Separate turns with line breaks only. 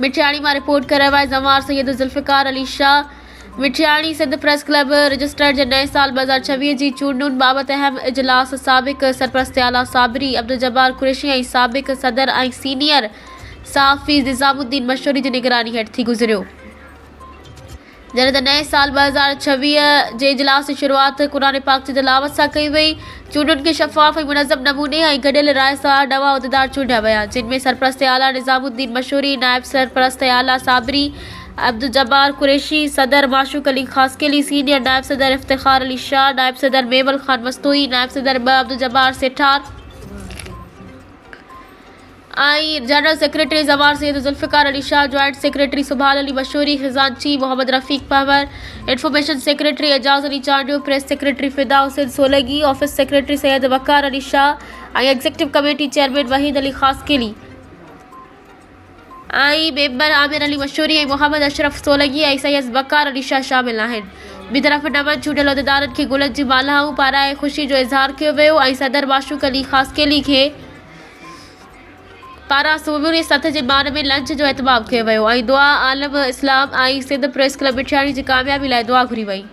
मिठियाणी में रिपोर्ट कर रहा है Zamar Syed Zulfiqar Ali Shah. Mithiani Sindh press club register जे नए साल 2026 जी चूंडुनि बाबति अहम इजलास साबिक़ सरपरस्त आला साबरी अब्दुल जब्बार कुरैशी ऐं साबिक़ सदर ऐं सीनियर सहाफ़ी निज़ामुद्दीन मशहूरी जी निगरानी हेठि थी गुज़रियो। जॾहिं त नए साल 2026 जे इजलास जी शुरूआत क़ुरान पाक जी तिलावत सां कई वई। चूंडुनि खे शफ़ाफ़ ऐं मुनज़्ज़म नमूने ऐं गॾियल राय सां नवां उहिदेदार चूंडिया विया, जिन में सरपरस्त आला निज़ामुद्दीन मशहूरी, नायब सरपरस्त आला साबरी अब्दुल जब्बार कुरैशी, सदर माशूक अली ख़ासकेली, सीनियर नायब सदर इफ्तिखार अली शाह, नायब सदर मेमल खान मस्तूई, नायब सदर अब्दुल जब्बार सेठार आई, general secretary Zamar Syed Zulfiqar Ali Shah, joint secretary Subhal Ali Mashoori, खजानची Mohammad Rafique Pahwar, information secretary Ejaz Ali Chandio, press secretary Fida Hussain Solangi, office secretary Syed Waqar Ali Shah ऐं executive committee chairman Waheed Ali Khaskheli ऐं मेंबर आमिर अली मशहूरी ऐं मोहम्मद अशरफ सोलगी ऐं सैयद वक़ार अली शाह शामिल आहिनि। ॿी तरफ़ नवनि चूंडियल उहिदेदारनि खे गुलनि जी मालाऊं पाराए ख़ुशी जो इज़हार कयो वियो ऐं सदर माशूक अली ख़ासकेली खे पारां सूमरी सथ जे मान में लंच जो एहतमाम कयो वियो ऐं दुआ आलम इस्लाम ऐं सिंध प्रेस क्लब मिठियाणी जी कामयाबी लाइ दुआ घुरी वई।